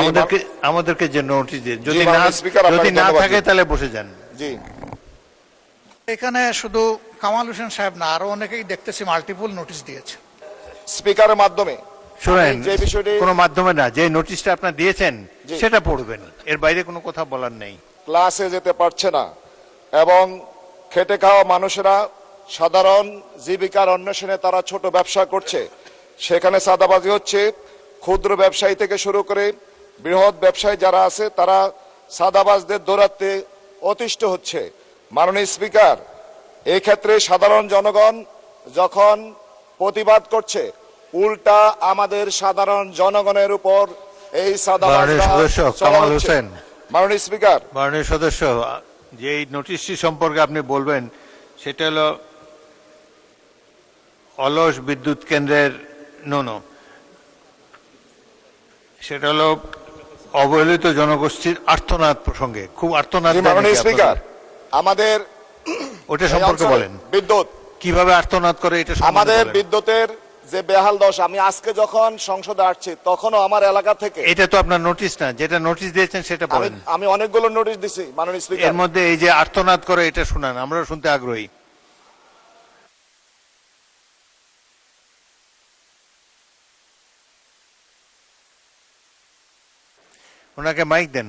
আমাদেরকে আমাদেরকে যে নোটিশ দিয়ে জি, মাননীয় স্পিকার, যদি আপনাকে না ধন্যবাদ। থাকে তাহলে বসে যান। জি, এখানে শুধু কামাল হোসেন সাহেব না, আরো অনেকেই দেখতেছি মাল্টিপল নোটিশ দিয়েছে। স্পিকারের মাধ্যমে শুনেন, আমি যে বিষয়টি কোনো মাধ্যমে না, যে নোটিশটা আপনার দিয়েছেন জি। সেটা পড়বেন, এর বাইরে কোনো কথা বলার নেই। ক্লাসে যেতে পারছে না এবং খেটে খাওয়া মানুষেরা সাধারণ জীবিকার অন্বেষণে তারা ছোট ব্যবসা করছে, সেখানে চাঁদাবাজি হচ্ছে। ক্ষুদ্র ব্যবসায়ী থেকে শুরু করে বৃহৎ ব্যবসায়ী যারা আছে তারা চাঁদাবাজদের দৌরাত্মে অতিষ্ঠ হচ্ছে। মাননীয় স্পিকার, এই ক্ষেত্রে সাধারণ জনগণ যখন প্রতিবাদ করছে, উল্টা আমাদের সাধারণ জনগণের উপর এই মাননীয় সদস্য কামাল হোসেন, মাননীয় স্পিকার, মাননীয় সদস্য, যে এই নোটিশটি সম্পর্কে আপনি বলবেন সেটা হলো অলস বিদ্যুৎ কেন্দ্রের সেটা হলো অবহেলিত জনগোষ্ঠীর আর্তনাদ প্রসঙ্গে, খুব আর্তনাদ। মাননীয় স্পিকার, আমাদের ওটা সম্পর্কে বলেন, বিদ্যুৎ কিভাবে আর্তনাদ করে এটা সম্পর্কে আমাদের বলেন। বিদ্যুতের যে বেহাল দশা, আমি আজকে যখন সংসদে আসছি তখনও আমার এলাকা থেকে, এটা তো আপনার নোটিশ না, যেটা নোটিশ দিয়েছেন সেটা বলেন। আমি অনেকগুলো নোটিশ দিছি মাননীয় স্পিকার। এর মধ্যে এই যে আর্তনাদ করে এটা শুনান, আমরা শুনতে আগ্রহী। ওনাকে মাইক দেন।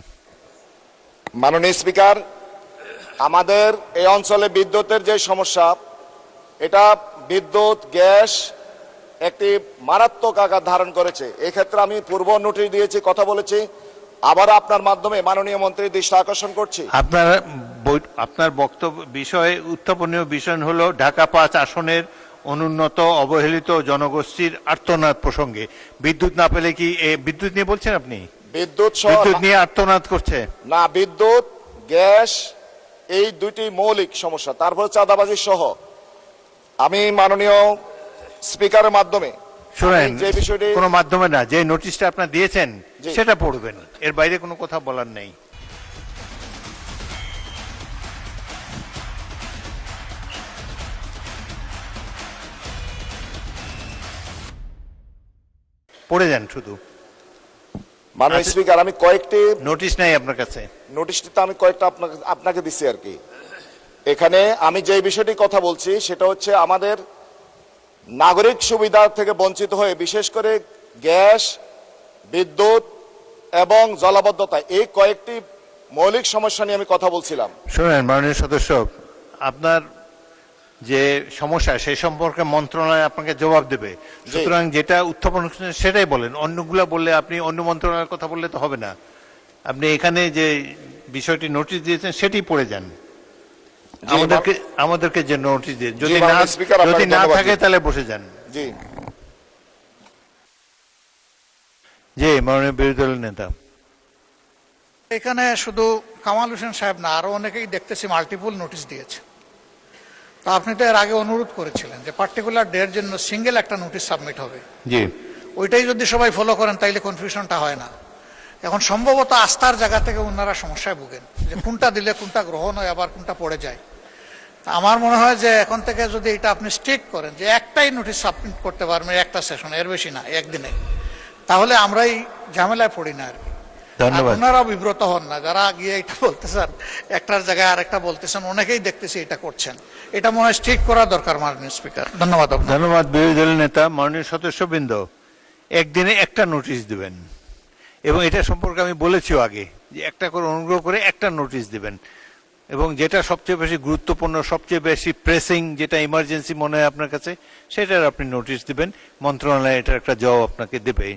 মাননীয় স্পিকার, আমাদের এই অঞ্চলে বিদ্যুতের যে সমস্যা, এটা বিদ্যুৎ গ্যাস একটি মারাত্মক আকার ধারণ করেছে। এক্ষেত্রে আমি পূর্ব নোটিশ দিয়েছি, কথা বলেছি, আবার আপনার মাধ্যমে মাননীয় মন্ত্রীর দৃষ্টি আকর্ষণ করছি। আপনার বক্তব্য বিষয়ে উত্থাপনীয় বিষয় হলো ঢাকা 5 আসনের অনুন্নত অবহেলিত জনগোষ্ঠীর আর্তনাদ প্রসঙ্গে। বিদ্যুৎ না পেলে কি বিদ্যুৎ নিয়ে বলছেন আপনি? বিদ্যুৎ নিয়ে আর্তনাদ করছে না, বিদ্যুৎ গ্যাস এই দুইটি মৌলিক সমস্যা, তারপর চাঁদাবাজি সহ। আমি মাননীয় স্পিকারের মাধ্যমে শুনেন, যে বিষয়টি কোনো মাধ্যমে না, যে নোটিশটা আপনার দিয়েছেন জি। সেটা পড়বেন, এর বাইরে কোনো কথা বলার নেই। পড়ে যান শুধু। মাননীয় স্পিকার, আমি কয়েকটি নোটিশ নাই আপনার কাছে? নোটিশটি তো আমি কয়েকটা আপনাকে দিচ্ছি আর কি। এখানে আমি যে বিষয়টি কথা বলছি সেটা হচ্ছে আমাদের নাগরিক সুবিধা থেকে বঞ্চিত হয়ে, বিশেষ করে গ্যাস, বিদ্যুৎ এবং জলাবদ্ধতা, এই কয়েকটি মৌলিক সমস্যা নিয়ে আমি কথা বলছিলাম। শুনেন মাননীয় সদস্য, আপনার যে সমস্যা সেই সম্পর্কে মন্ত্রণালয় আপনাকে জবাব দেবে, সুতরাং যেটা উত্থাপন করছেন সেটাই বলেন। অন্যগুলা বললে, আপনি অন্য মন্ত্রণালয়ের কথা বললে তো হবে না। আপনি এখানে যে বিষয়টি নোটিশ দিয়েছেন সেটি পড়ে যান। আমাদেরকে যে নোটিশ দিয়ে যদি না থাকে তাহলে বসে যান। জি জি, মাননীয় বিরোধী দলের নেতা। এখানে শুধু কামাল হোসেন সাহেব না, আরো অনেকেই দেখতেছি মাল্টিপল নোটিশ দিয়েছে। তো আপনি তো এর আগে অনুরোধ করেছিলেন যে পার্টিকুলার ডের জন্য সিঙ্গেল একটা নোটিশ সাবমিট হবে। জি, ওইটাই যদি সবাই ফলো করেন তাইলে কনফিউশনটা হয় না। এখন সম্ভবত আস্থার জায়গা থেকে ওনারা সমস্যায় ভুগেন যে কোনটা দিলে কোনটা গ্রহণ হয়, আবার কোনটা পড়ে যায়। আমার মনে হয় যে এখন থেকে যদি এটা আপনি স্ট্রিক্ট করেন যে একটাই নোটিশ সাবমিট করতে পারবেন একটা সেশন, এর বেশি না, একদিনে, তাহলে আমরাই ঝামেলায় পড়ি না আর কি। ধন্যবাদ। ওনারাও বিব্রত হন না, যারা গিয়ে এটা বলতেছেন একটার জায়গায় আরেকটা বলতেছেন, অনেকেই দেখতেছি এটা করছেন। এটা মনে হয় স্ট্রিক্ট করা দরকার মাননীয় স্পিকার। ধন্যবাদ। ধন্যবাদ বিরোধী দলের নেতা। মাননীয় সদস্যবৃন্দ, একদিনে একটা নোটিশ দিবেন, এবং এটা সম্পর্কে আমি বলেছিও আগে যে একটা করে অনুগ্রহ করে একটা নোটিশ দিবেন, এবং যেটা সবচেয়ে বেশি গুরুত্বপূর্ণ, সবচেয়ে বেশি প্রেসিং, যেটা ইমার্জেন্সি মনে হয় আপনার কাছে, সেটার আপনি নোটিশ দিবেন। মন্ত্রণালয় এটার একটা জবাব আপনাকে দেবে।